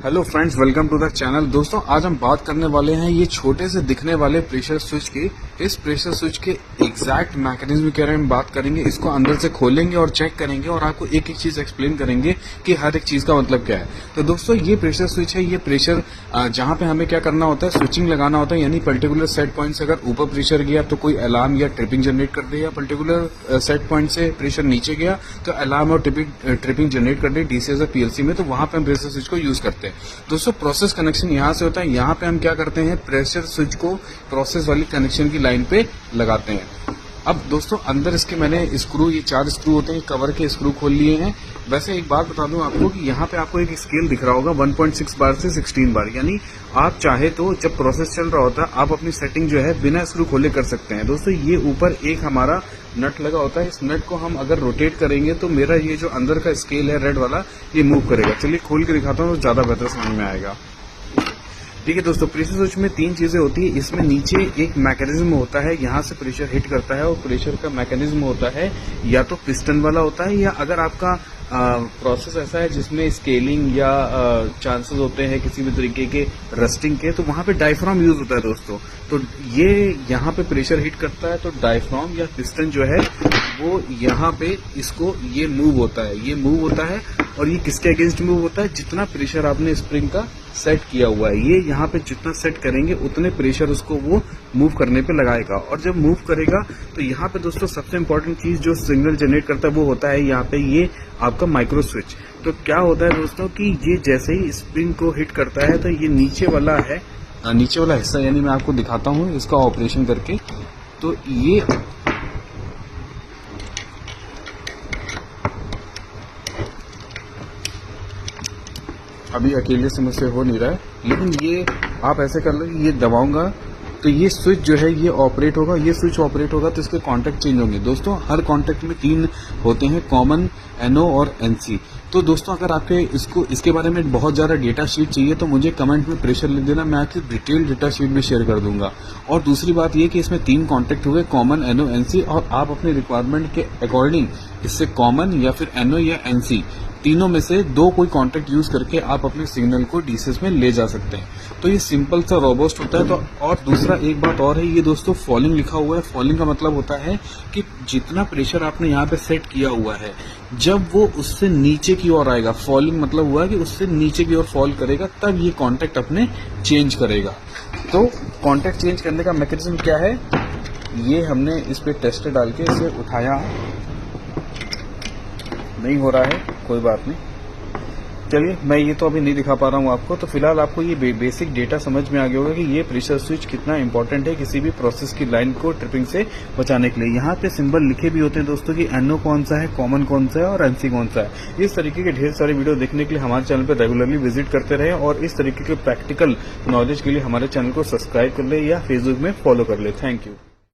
Hello friends, welcome to the channel. दोस्तों, आज हम बात करने वाले हैं ये छोटे से दिखने वाले प्रेशर स्विच की। इस प्रेशर स्विच के एग्जैक्ट मैकेनिज्म के बारे में बात करेंगे। इसको अंदर से खोलेंगे और चेक करेंगे और आपको एक एक चीज एक्सप्लेन करेंगे कि हर एक चीज का मतलब क्या है। तो दोस्तों, ये प्रेशर स्विच है। ये प्रेशर जहां पे हमें क्या करना होता है, स्विचिंग लगाना होता है। यानी पर्टिकुलर सेट पॉइंट से अगर ऊपर प्रेशर गया तो कोई अलार्म या ट्रिपिंग जनरेट कर दे, या पर्टिकुलर सेट पॉइंट से प्रेशर नीचे गया तो अलार्म और ट्रिपिंग जनरेट कर दे डीसीएस या पीएलसी में। तो वहां पे हम प्रेशर स्विच को यूज करते हैं। दोस्तों, प्रोसेस कनेक्शन यहां से होता है। यहां पे हम क्या करते हैं, प्रेशर स्विच को प्रोसेस वाली कनेक्शन की लाइन पे लगाते हैं। अब दोस्तों, अंदर इसके मैंने स्क्रू, ये 4 स्क्रू होते हैं, कवर के स्क्रू खोल लिए हैं। वैसे एक बात बता दूं आपको कि यहाँ पे आपको एक स्केल दिख रहा होगा 1.6 बार से 16 बार। यानी आप चाहे तो जब प्रोसेस चल रहा होता है आप अपनी सेटिंग जो है बिना स्क्रू खोले कर सकते हैं। दोस्तों, ये ऊपर एक हमारा नट लगा होता है। इस नट को हम अगर रोटेट करेंगे तो मेरा ये जो अंदर का स्केल है रेड वाला, ये मूव करेगा। चलिए खोल के दिखाता हूँ तो ज्यादा बेहतर समझ में आएगा। ठीक है दोस्तों, प्रेशर स्विच में 3 चीजें होती है। इसमें नीचे एक मैकेनिज्म होता है, यहाँ से प्रेशर हिट करता है, और प्रेशर का मैकेनिज्म होता है या तो पिस्टन वाला होता है, या अगर आपका प्रोसेस ऐसा है जिसमें स्केलिंग या चांसेस होते हैं किसी भी तरीके के रस्टिंग के, तो वहां पे डायफ्राम यूज होता है दोस्तों। तो ये यहाँ पे प्रेशर हिट करता है तो डायफ्राम या पिस्टन जो है वो यहाँ पे इसको ये मूव होता है, ये मूव होता है। और ये किसके अगेंस्ट मूव होता है, जितना प्रेशर आपने स्प्रिंग का सेट किया हुआ है, ये यहाँ पे जितना सेट करेंगे उतने प्रेशर उसको वो मूव करने पे लगाएगा। और जब मूव करेगा तो यहाँ पे दोस्तों सबसे इंपॉर्टेंट चीज जो सिग्नल जनरेट करता है वो होता है यहाँ पे ये आपका माइक्रो स्विच। तो क्या होता है दोस्तों कि ये जैसे ही स्प्रिंग को हिट करता है तो ये नीचे वाला है, नीचे वाला हिस्सा, यानी मैं आपको दिखाता हूँ इसका ऑपरेशन करके। तो ये अभी अकेले से मुझसे हो नहीं रहा है, लेकिन ये आप ऐसे कर लो, ये दबाऊंगा तो ये स्विच जो है ये ऑपरेट होगा। ये स्विच ऑपरेट होगा तो इसके कॉन्टैक्ट चेंज होंगे। दोस्तों, हर कॉन्टैक्ट में 3 होते हैं, कॉमन, एनओ और एनसी। तो दोस्तों, अगर आपके इसके बारे में बहुत ज्यादा डेटा शीट चाहिए तो मुझे कमेंट में प्रेशर लिख देना, मैं आपकी डिटेल डेटा शीट भी शेयर कर दूंगा। और दूसरी बात ये कि इसमें 3 कॉन्टैक्ट हुए, कॉमन, एनओ, एनसी, और आप अपने रिक्वायरमेंट के अकॉर्डिंग इससे कॉमन या फिर एनओ या एनसी तीनों में से 2 कोई कॉन्टैक्ट यूज करके आप अपने सिग्नल को डीसीएस में ले जा सकते हैं। तो ये सिंपल सा रोबस्ट होता है। तो और दूसरा एक बात और है, ये दोस्तों फॉलिंग लिखा हुआ है। फॉलिंग का मतलब होता है कि जितना प्रेशर आपने यहाँ पे सेट किया हुआ है, जब वो उससे नीचे की ओर आएगा, फॉलिंग मतलब हुआ कि उससे नीचे की ओर फॉल करेगा, तब ये कॉन्टैक्ट अपने चेंज करेगा। तो कॉन्टैक्ट चेंज करने का मैकेनिज्म क्या है, ये हमने इस पे टेस्टर डाल के इसे उठाया, नहीं हो रहा है, कोई बात नहीं। चलिए, मैं ये तो अभी नहीं दिखा पा रहा हूँ आपको। तो फिलहाल आपको ये बेसिक डेटा समझ में आ गया होगा कि ये प्रेशर स्विच कितना इंपॉर्टेंट है किसी भी प्रोसेस की लाइन को ट्रिपिंग से बचाने के लिए। यहाँ पे सिंबल लिखे भी होते हैं दोस्तों कि एनओ कौन सा है, कॉमन कौन सा है और एनसी कौन सा है। इस तरीके के ढेर सारे वीडियो देखने के लिए हमारे चैनल पर रेगुलरली विजिट करते रहे, और इस तरीके के प्रैक्टिकल नॉलेज के लिए हमारे चैनल को सब्सक्राइब कर ले या फेसबुक में फॉलो कर ले। Thank you.